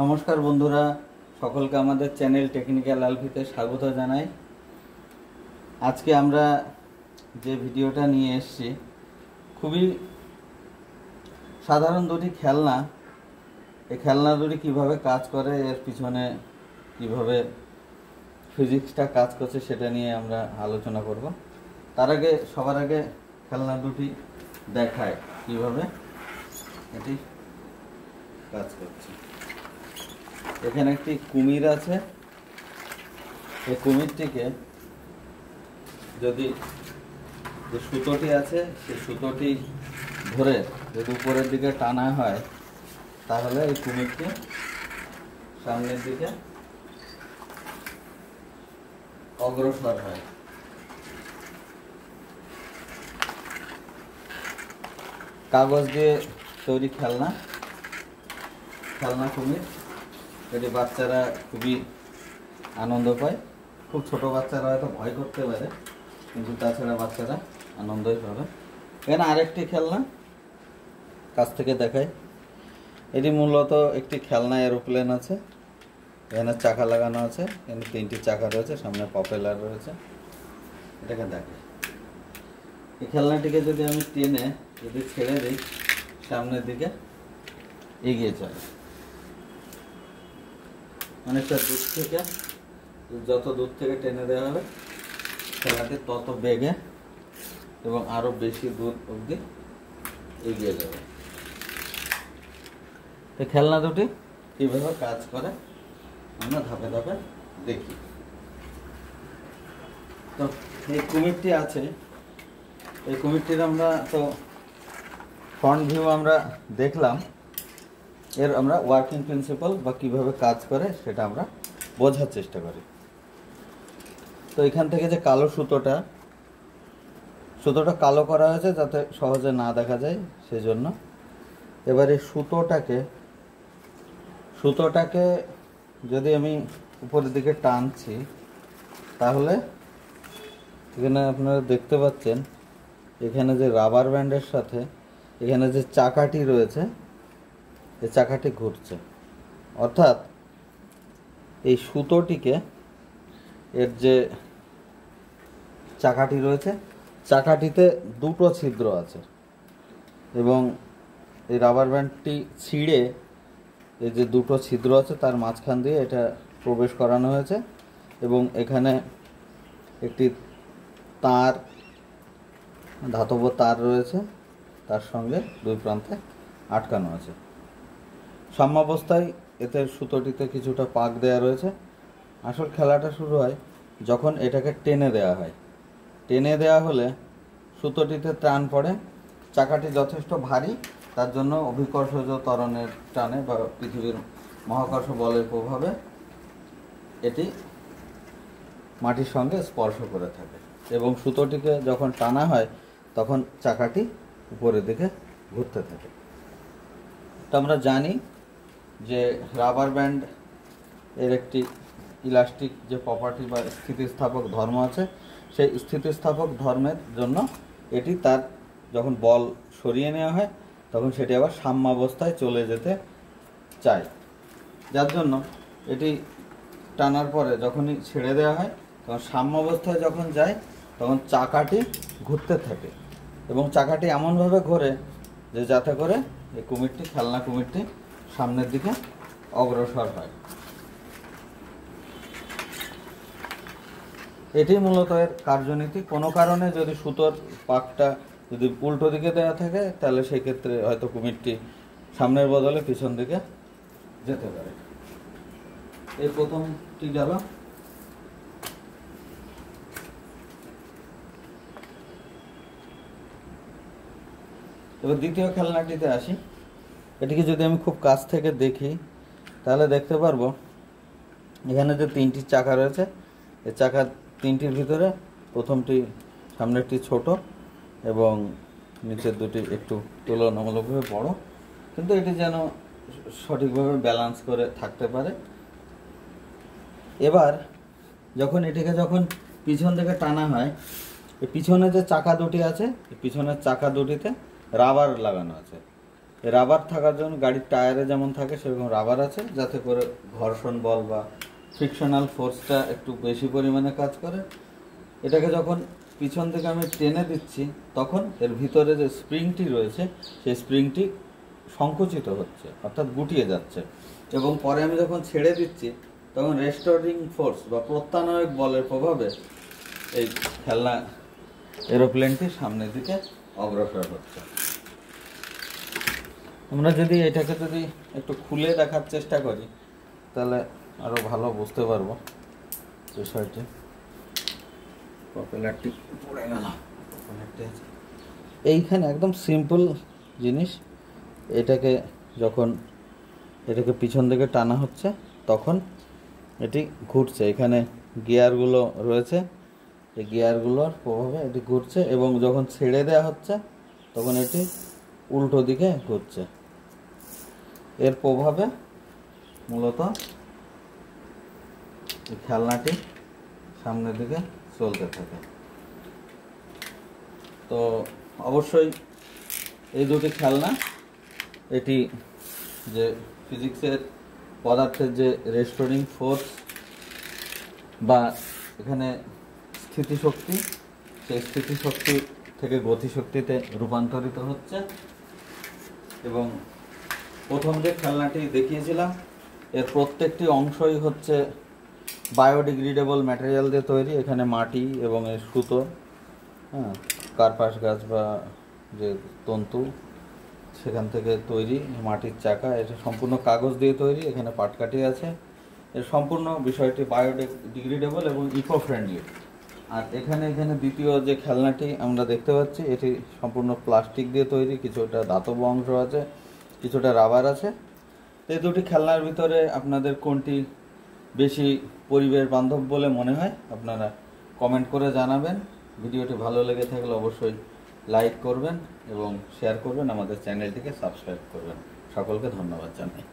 নমস্কার বন্ধুরা, সকলকে আমাদের চ্যানেল টেকনিক্যাল আলফিতে স্বাগত জানাই। আজকে আমরা যে ভিডিওটা নিয়ে এসেছি খুবই সাধারণ দুটি খেলনা। এই খেলনা দুটি কিভাবে কাজ করে, এর পিছনে কিভাবে ফিজিক্সটা কাজ করছে সেটা নিয়ে আমরা আলোচনা করব। সবার আগে খেলনা দুটি দেখায় কিভাবে এটি কাজ করছে। এখানে একটি কুমির আছে। এই কুমিরটিকে যদি যে সুতোটি আছে সেই সুতোটি ধরে যদি উপরের দিকে টানা হয় তাহলে এই কুমিরটি সামনের দিকে অগ্রসর হয়। কাগজ দিয়ে তৈরি খেলনা কুমির। এটি বাচ্চারা খুবই আনন্দ পায়। খুব ছোট বাচ্চারা হয়তো ভয় করতে পারে, কিন্তু তাছাড়া বাচ্চারা আনন্দই পাবে। এখানে আরেকটি খেলনা কাছ থেকে দেখায়। এটি মূলত একটি খেলনা এরোপ্লেন আছে। এখানে চাকা লাগানো আছে, এখানে 3টি চাকা রয়েছে, সামনে প্রপেলার রয়েছে। এটাকে দেখে এই খেলনাটিকে যদি আমি টেনে যদি ছেড়ে দিই সামনের দিকে এগিয়ে যায়। অনেকটা দূর থেকে, যত দূর থেকে টেনে দেওয়া হবে খেলাটি তত বেগে এবং আরো বেশি দূর অবধি এগিয়ে যাবে। এই খেলনা দুটি কিভাবে কাজ করে আমরা ধাপে ধাপে দেখি। তো এই কুমিরটি আছে, এই কুমিরটির আমরা তো ফ্রন্ট ভিউ আমরা দেখলাম। এর আমরা ওয়ার্কিং প্রিন্সিপাল বা কিভাবে কাজ করে সেটা আমরা বোঝার চেষ্টা করি। তো এখান থেকে যে কালো সুতোটা কালো করা হয়েছে যাতে সহজে না দেখা যায়, সেজন্য। এবারে সুতোটাকে যদি আমি উপরের দিকে টানছি তাহলে এখানে আপনারা দেখতে পাচ্ছেন এখানে যে রাবার ব্যান্ডের সাথে এখানে যে চাকাটি রয়েছে এই চাকাটি ঘুরছে। অর্থাৎ এই সুতোটিকে, এর যে চাকাটি রয়েছে চাকাটিতে দুটো ছিদ্র আছে এবং এই রাবার ব্যান্ডটি ছিঁড়ে এই যে দুটো ছিদ্র আছে তার মাঝখান দিয়ে এটা প্রবেশ করানো হয়েছে এবং এখানে একটি ধাতব তার রয়েছে, তার সঙ্গে দুই প্রান্তে আটকানো আছে। সাম্যাবস্থায় এতে সুতোটিতে কিছুটা পাক দেওয়া রয়েছে। আসল খেলাটা শুরু হয় যখন এটাকে টেনে দেওয়া হয়। টেনে দেওয়া হলে সুতোটিতে টান পড়ে। চাকাটি যথেষ্ট ভারী, তার জন্য অভিকর্ষজ ত্বরণের টানে বা পৃথিবীর মহাকর্ষ বলের প্রভাবে এটি মাটির সঙ্গে স্পর্শ করে থাকে এবং সুতোটিকে যখন টানা হয় তখন চাকাটি উপরের দিকে ঘুরতে থাকে। তো আমরা জানি যে রাবার ব্যান্ড এর একটি ইলাস্টিক যে প্রপার্টি বা স্থিতিস্থাপক ধর্ম আছে, সেই স্থিতিস্থাপক ধর্মের জন্য এটি তার যখন বল সরিয়ে নেওয়া হয় তখন সেটি আবার সাম্যাবস্থায় চলে যেতে চায়, যার জন্য এটি টানার পরে যখনই ছেড়ে দেওয়া হয় তখন সাম্যাবস্থায় যখন যায় তখন চাকাটি ঘুরতে থাকে এবং চাকাটি এমনভাবে ঘোরে যে যাতে করে এই খেলনা কুমিরটি সামনের দিকে অগ্রসর হয়। এটি মূলত এর কার্যনীতি। কোনো কারণে যদি সুতোর পাকটা যদি উল্টো দিকে দেওয়া থাকে তাহলে সেই ক্ষেত্রে হয়তো কুমিরটি সামনের বদলে পিছন দিকে যেতে পারে। এই প্রথমটি গেল। এবার দ্বিতীয় খেলনাটিতে আসি। এটিকে যদি আমি খুব কাছ থেকে দেখি তাহলে দেখতে পারবো এখানে যে 3টি চাকা রয়েছে, এই চাকা 3টির ভিতরে প্রথমটি সামনেরটি ছোট এবং নিচের দুটি একটু তুলনামূলকভাবে বড়, কিন্তু এটি যেন সঠিকভাবে ব্যালেন্স করে থাকতে পারে। এবার যখন পিছন থেকে টানা হয়, এই পিছনে যে চাকা দুটি আছে এই পিছনের চাকা দুটিতে রাবার লাগানো আছে রাবার থাকার জন্য গাড়ির টায়ারে যেমন থাকে সেরকম রাবার আছে, যাতে করে ঘর্ষণ বল বা ফ্রিকশনাল ফোর্সটা একটু বেশি পরিমাণে কাজ করে। এটাকে যখন পিছন থেকে আমি টেনে দিচ্ছি তখন এর ভিতরে যে স্প্রিংটি রয়েছে সেই স্প্রিংটি সংকুচিত হচ্ছে, অর্থাৎ গুটিয়ে যাচ্ছে, এবং পরে আমি যখন ছেড়ে দিচ্ছি তখন রেস্টোরিং ফোর্স বা প্রত্যানয়ক বলের প্রভাবে এই খেলনা এরোপ্লেনটি সামনের দিকে অগ্রসর হচ্ছে। আমরা যদি এটাকে একটু খুলে দেখার চেষ্টা করি তাহলে আরো ভালো বুঝতে পারবো বিষয়টি। প্রপেলারটি পড়ে গেল, এইখানে একদম সিম্পল জিনিস। এটাকে পিছন দিকে টানা হচ্ছে, তখন এটি ঘুরছে, এখানে গিয়ারগুলো রয়েছে, এই গিয়ারগুলোর প্রভাবে এটি ঘুরছে, এবং যখন ছেড়ে দেওয়া হচ্ছে তখন এটি উল্টো দিকে ঘুরছে। এর প্রভাবে মূলত এই খেলনাটি সামনের দিকে চলতে থাকে। তো অবশ্যই এই দুটি খেলনা, এটি যে ফিজিক্সের পদার্থের যে রেস্টোরিং ফোর্স বা এখানে স্থিতিশক্তি, সেই স্থিতিশক্তি থেকে গতিশক্তিতে রূপান্তরিত হচ্ছে। এবং প্রথম যে খেলনাটি দেখিয়েছিলাম এর প্রত্যেকটি অংশই হচ্ছে বায়োডিগ্রেডেবল ম্যাটেরিয়াল দিয়ে তৈরি। এখানে মাটি এবং এর সুতো, কার্পাস গাছ বা যে তন্তু সেখান থেকে তৈরি, মাটির চাকা, এটা সম্পূর্ণ কাগজ দিয়ে তৈরি, এখানে পাটকাঠি আছে। এর সম্পূর্ণ বিষয়টি বায়োডিগ্রেডেবল এবং ইকো ফ্রেন্ডলি। আর এখানে দ্বিতীয় যে খেলনাটি আমরা দেখতে পাচ্ছি এটি সম্পূর্ণ প্লাস্টিক দিয়ে তৈরি, কিছুটা ধাতব অংশ আছে, কিছুটা রাবার আছে। এই দুটি খেলনার ভিতরে আপনাদের কোনটি বেশি পরিবেশ বান্ধব বলে মনে হয় আপনারা কমেন্ট করে জানাবেন। ভিডিওটি ভালো লেগে থাকলে অবশ্যই লাইক করবেন এবং শেয়ার করবেন, আমাদের চ্যানেলটিকে সাবস্ক্রাইব করবেন। সকলকে ধন্যবাদ জানাই।